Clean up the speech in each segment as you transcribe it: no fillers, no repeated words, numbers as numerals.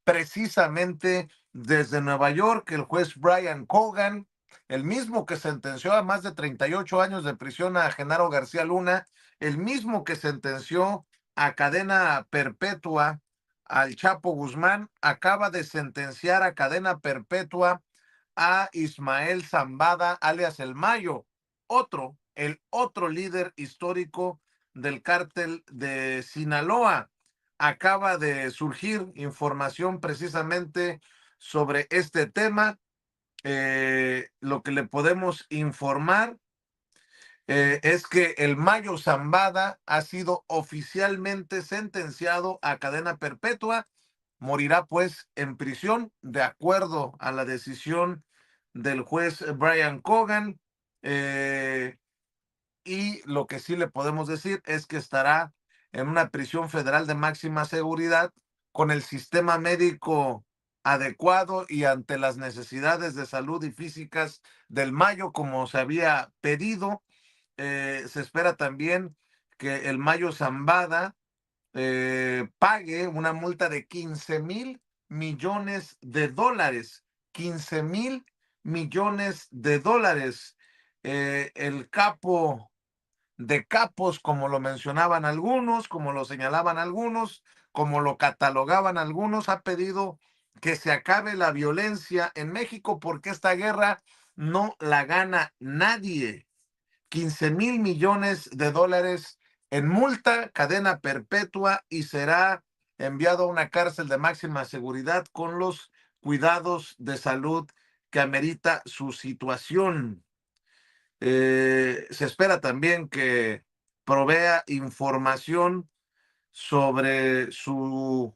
precisamente desde Nueva York, el juez Brian Cogan, el mismo que sentenció a más de 38 años de prisión a Genaro García Luna, el mismo que sentenció a cadena perpetua al Chapo Guzmán, acaba de sentenciar a cadena perpetua a Ismael Zambada, alias El Mayo, el otro líder histórico del cártel de Sinaloa. Acaba de surgir información precisamente sobre este tema. Lo que le podemos informar es que el Mayo Zambada ha sido oficialmente sentenciado a cadena perpetua. Morirá pues en prisión de acuerdo a la decisión del juez Brian Cogan. Y lo que sí le podemos decir es que estará en una prisión federal de máxima seguridad con el sistema médico adecuado y ante las necesidades de salud y físicas del Mayo, como se había pedido. Se espera también que el Mayo Zambada pague una multa de 15,000 millones de dólares. 15,000 millones de dólares. El capo de capos, como lo mencionaban algunos, como lo señalaban algunos, como lo catalogaban algunos, ha pedido que se acabe la violencia en México porque esta guerra no la gana nadie. 15,000 millones de dólares en multa, cadena perpetua y será enviado a una cárcel de máxima seguridad con los cuidados de salud que amerita su situación. Se espera también que provea información sobre su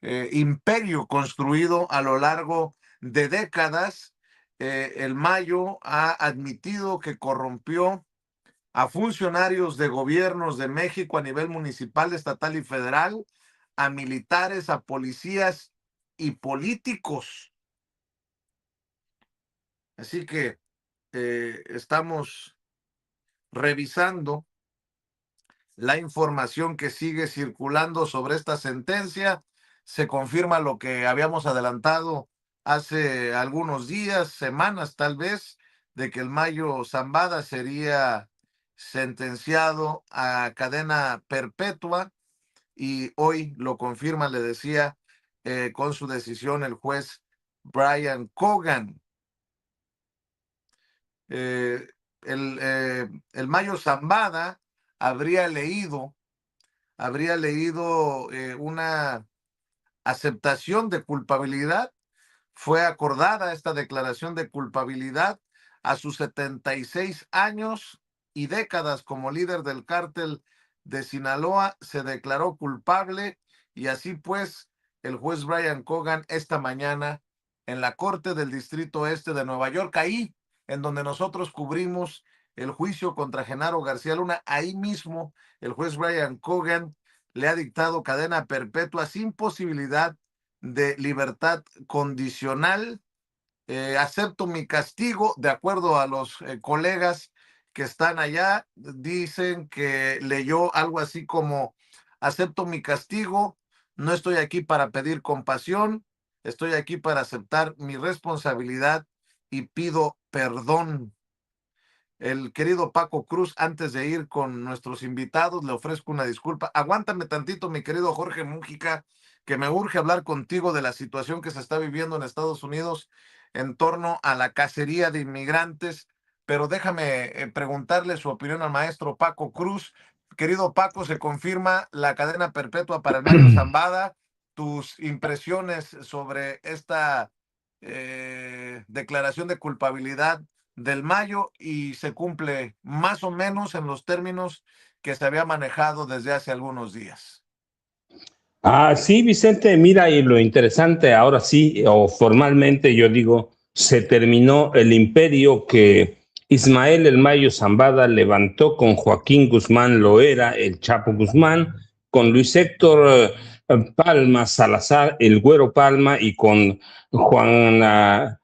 imperio construido a lo largo de décadas. El Mayo ha admitido que corrompió a funcionarios de gobiernos de México a nivel municipal, estatal y federal, a militares, a policías y políticos. Así que estamos revisando la información que sigue circulando sobre esta sentencia. Se confirma lo que habíamos adelantado hace algunos días, semanas tal vez, de que el Mayo Zambada sería sentenciado a cadena perpetua y hoy lo confirma, le decía, con su decisión el juez Brian Cogan. El Mayo Zambada habría leído una aceptación de culpabilidad. Fue acordada esta declaración de culpabilidad a sus 76 años y décadas como líder del cártel de Sinaloa. Se declaró culpable y así pues el juez Brian Cogan esta mañana en la Corte del Distrito Este de Nueva York, ahí en donde nosotros cubrimos el juicio contra Genaro García Luna, ahí mismo el juez Brian Cogan le ha dictado cadena perpetua sin posibilidad de libertad condicional. Acepto mi castigo, de acuerdo a los colegas que están allá, dicen que leyó algo así como: acepto mi castigo, no estoy aquí para pedir compasión, estoy aquí para aceptar mi responsabilidad y pido perdón. El querido Paco Cruz, antes de ir con nuestros invitados, le ofrezco una disculpa. Aguántame tantito, mi querido Jorge Mújica, que me urge hablar contigo de la situación que se está viviendo en Estados Unidos en torno a la cacería de inmigrantes, pero déjame preguntarle su opinión al maestro Paco Cruz. Querido Paco, se confirma la cadena perpetua para el Mayo Zambada. Tus impresiones sobre esta declaración de culpabilidad del Mayo y se cumple más o menos en los términos que se había manejado desde hace algunos días. Sí, Vicente, mira, y lo interesante, ahora sí, o formalmente yo digo, se terminó el imperio que Ismael El Mayo Zambada levantó con Joaquín Guzmán Loera, el Chapo Guzmán, con Luis Héctor Palma Salazar, el Güero Palma, y con Juan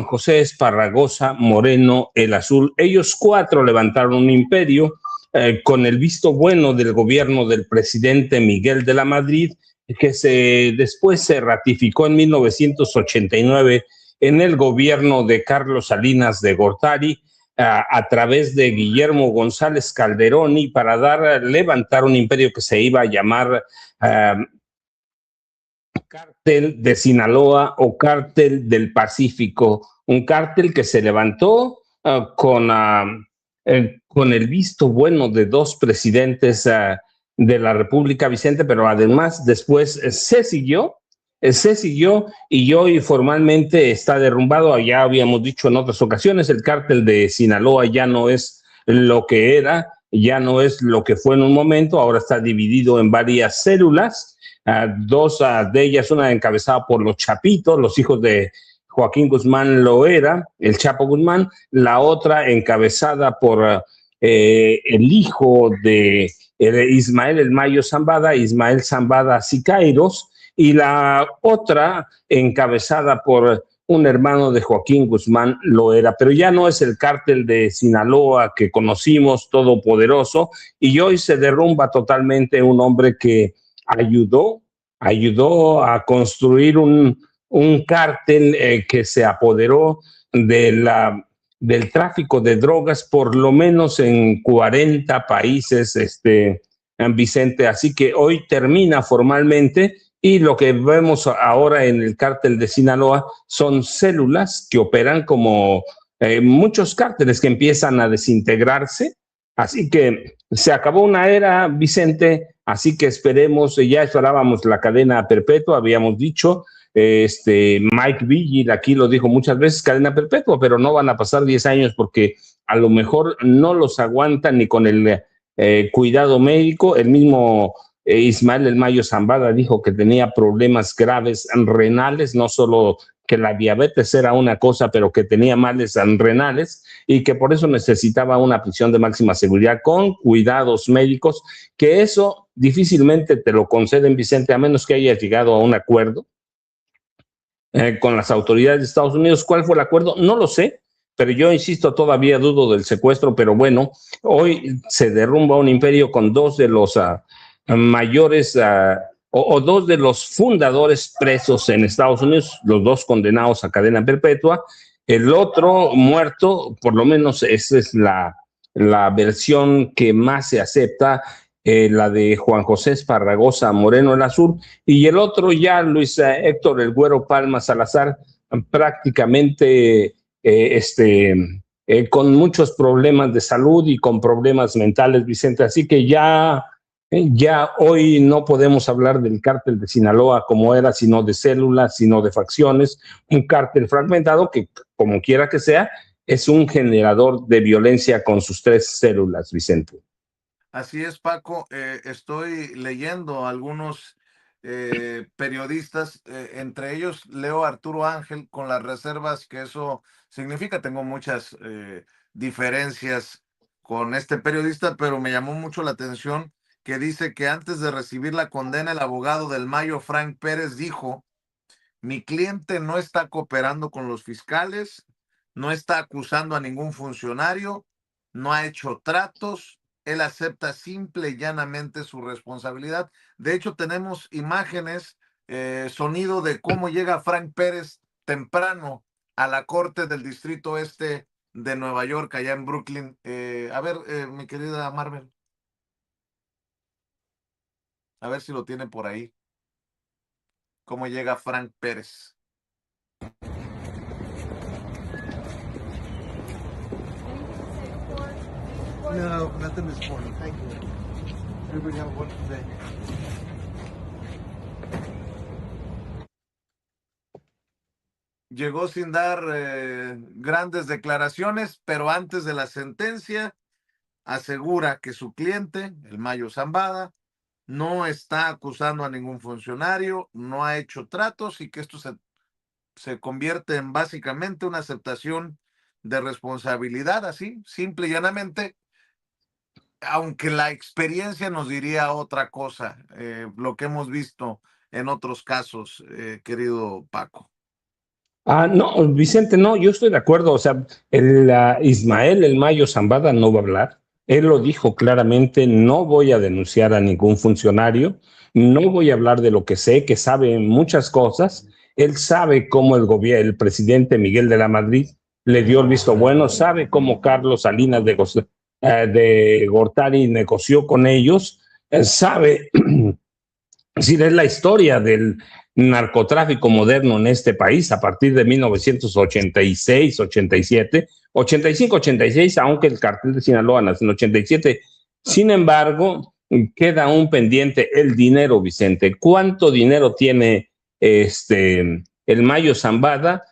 José Esparragosa Moreno, el Azul. Ellos cuatro levantaron un imperio con el visto bueno del gobierno del presidente Miguel de la Madrid que después se ratificó en 1989 en el gobierno de Carlos Salinas de Gortari, a través de Guillermo González Calderoni, para levantar un imperio que se iba a llamar Cártel de Sinaloa o Cártel del Pacífico, un cártel que se levantó con el visto bueno de dos presidentes de la República, Vicente, pero además después se siguió y hoy formalmente está derrumbado. Ya habíamos dicho en otras ocasiones, el cártel de Sinaloa ya no es lo que era, ya no es lo que fue en un momento, ahora está dividido en varias células. Dos de ellas, una encabezada por los Chapitos, los hijos de Joaquín Guzmán Loera, el Chapo Guzmán, la otra encabezada por el hijo de Ismael El Mayo Zambada, Ismael Zambada Siqueiros, y la otra encabezada por un hermano de Joaquín Guzmán Loera, pero ya no es el cártel de Sinaloa que conocimos, todopoderoso, y hoy se derrumba totalmente un hombre que ayudó a construir un cártel que se apoderó del tráfico de drogas por lo menos en 40 países, Vicente. Así que hoy termina formalmente y lo que vemos ahora en el cártel de Sinaloa son células que operan como muchos cárteles que empiezan a desintegrarse. Así que se acabó una era, Vicente, así que esperemos, ya esperábamos la cadena perpetua, habíamos dicho, Mike Vigil aquí lo dijo muchas veces, cadena perpetua, pero no van a pasar 10 años porque a lo mejor no los aguantan ni con el cuidado médico. El mismo Ismael El Mayo Zambada dijo que tenía problemas graves renales, no solo que la diabetes era una cosa, pero que tenía males renales y que por eso necesitaba una prisión de máxima seguridad con cuidados médicos, que eso difícilmente te lo conceden, Vicente, a menos que hayas llegado a un acuerdo con las autoridades de Estados Unidos. ¿Cuál fue el acuerdo? No lo sé, pero yo insisto, todavía dudo del secuestro, pero bueno, hoy se derrumba un imperio con dos de los mayores o dos de los fundadores presos en Estados Unidos, los dos condenados a cadena perpetua, el otro muerto, por lo menos esa es la versión que más se acepta, la de Juan José Esparragosa Moreno el Azul, y el otro ya Luis Héctor El Güero Palma Salazar, prácticamente con muchos problemas de salud y con problemas mentales, Vicente. Así que ya hoy no podemos hablar del cártel de Sinaloa como era, sino de células, sino de facciones, un cártel fragmentado que, como quiera que sea, es un generador de violencia con sus tres células, Vicente. Así es, Paco. Estoy leyendo algunos periodistas, entre ellos leo a Arturo Ángel, con las reservas que eso significa. Tengo muchas diferencias con este periodista, pero me llamó mucho la atención que dice que antes de recibir la condena, el abogado del Mayo, Frank Pérez, dijo: mi cliente no está cooperando con los fiscales, no está acusando a ningún funcionario, no ha hecho tratos, él acepta simple y llanamente su responsabilidad. De hecho, tenemos imágenes, sonido de cómo llega Frank Pérez temprano a la corte del Distrito Este de Nueva York, allá en Brooklyn. A ver, mi querida Marvel, a ver si lo tiene por ahí. Cómo llega Frank Pérez. No, nothing this morning. Thank you. Everybody have a wonderful day. Llegó sin dar grandes declaraciones, pero antes de la sentencia asegura que su cliente, el Mayo Zambada, no está acusando a ningún funcionario, no ha hecho tratos y que esto se convierte en básicamente una aceptación de responsabilidad, así, simple y llanamente, aunque la experiencia nos diría otra cosa, lo que hemos visto en otros casos, querido Paco. No, Vicente, no, yo estoy de acuerdo. O sea, Ismael El Mayo Zambada no va a hablar. Él lo dijo claramente, no voy a denunciar a ningún funcionario, no voy a hablar de lo que sé, que sabe muchas cosas. Él sabe cómo el presidente Miguel de la Madrid le dio el visto bueno, sabe cómo Carlos Salinas de Gortari negoció con ellos, sabe es decir, es la historia del narcotráfico moderno en este país a partir de 1986, 87, 85, 86, aunque el cartel de Sinaloa nace en 87. Sin embargo, queda un pendiente el dinero, Vicente. ¿Cuánto dinero tiene el Mayo Zambada?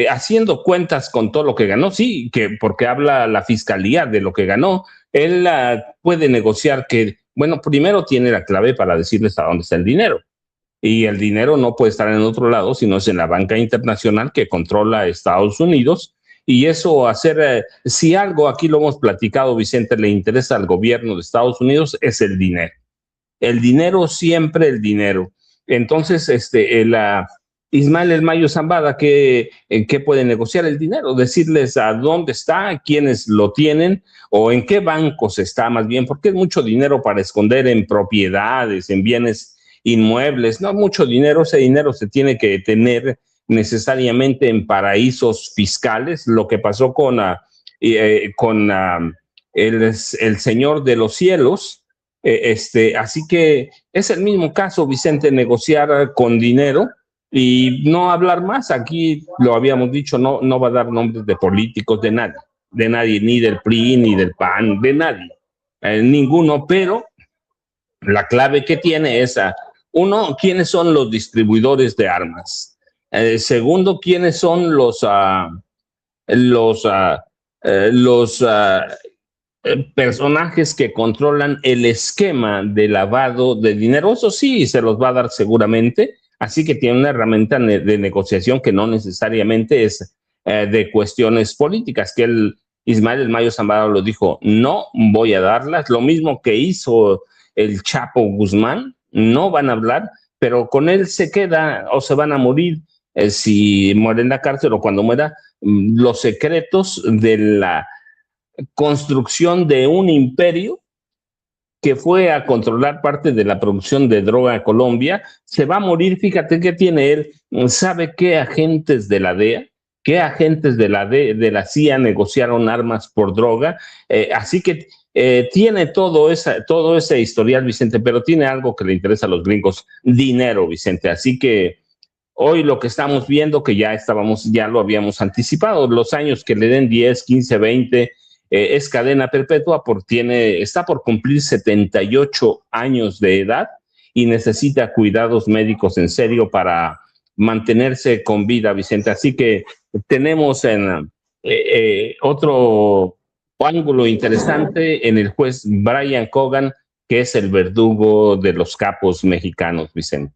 Haciendo cuentas con todo lo que ganó, sí, que porque habla la fiscalía de lo que ganó, él puede negociar que, bueno, primero tiene la clave para decirles a dónde está el dinero. Y el dinero no puede estar en otro lado, sino es en la banca internacional que controla Estados Unidos. Y eso si algo aquí lo hemos platicado, Vicente, le interesa al gobierno de Estados Unidos, es el dinero. El dinero, siempre el dinero. Entonces, Ismael El Mayo Zambada, ¿qué puede negociar el dinero? Decirles a dónde está, quiénes lo tienen o en qué bancos está más bien, porque es mucho dinero para esconder en propiedades, en bienes inmuebles, no mucho dinero, ese dinero se tiene que tener necesariamente en paraísos fiscales, lo que pasó con el Señor de los Cielos, así que es el mismo caso, Vicente, negociar con dinero y no hablar más. Aquí lo habíamos dicho, no va a dar nombres de políticos, de nadie, ni del PRI, ni del PAN, de nadie, ninguno, pero la clave que tiene es, uno, quiénes son los distribuidores de armas. Segundo, quiénes son los, uh, los personajes que controlan el esquema de lavado de dinero. Eso sí, se los va a dar seguramente. Así que tiene una herramienta de negociación que no necesariamente es de cuestiones políticas, que Ismael El Mayo Zambada lo dijo, no voy a darlas. Lo mismo que hizo el Chapo Guzmán, no van a hablar, pero con él se queda o se van a morir si muere en la cárcel o cuando muera, los secretos de la construcción de un imperio que fue a controlar parte de la producción de droga en Colombia. Se va a morir, fíjate que tiene él, sabe qué agentes de la DEA, qué agentes de la CIA negociaron armas por droga, así que tiene todo ese historial, Vicente, pero tiene algo que le interesa a los gringos, dinero, Vicente, así que hoy lo que estamos viendo, que ya lo habíamos anticipado, los años que le den 10, 15, 20, es cadena perpetua porque está por cumplir 78 años de edad y necesita cuidados médicos en serio para mantenerse con vida, Vicente. Así que tenemos otro ángulo interesante en el juez Brian Cogan, que es el verdugo de los capos mexicanos, Vicente.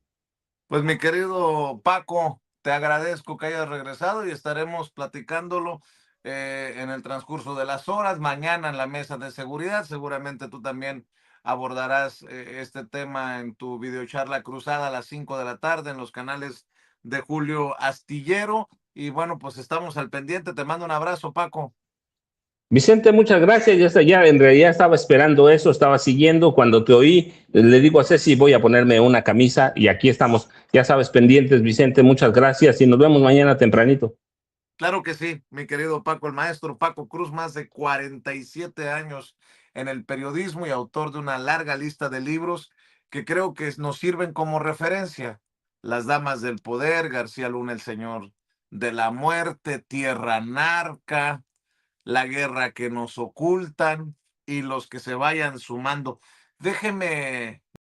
Pues mi querido Paco, te agradezco que hayas regresado y estaremos platicándolo en el transcurso de las horas. Mañana en la mesa de seguridad, seguramente tú también abordarás este tema en tu videocharla cruzada a las 5 de la tarde en los canales de Julio Astillero. Y bueno, pues estamos al pendiente. Te mando un abrazo, Paco. Vicente, muchas gracias. Ya en realidad estaba esperando eso, estaba siguiendo. Cuando te oí, le digo a Ceci, voy a ponerme una camisa y aquí estamos, ya sabes, pendientes, Vicente. Muchas gracias y nos vemos mañana tempranito. Claro que sí, mi querido Paco, el maestro Paco Cruz, más de 47 años en el periodismo y autor de una larga lista de libros que creo que nos sirven como referencia. Las Damas del Poder, García Luna, el Señor de la Muerte, Tierra Narca, La Guerra que nos ocultan y los que se vayan sumando. Déjeme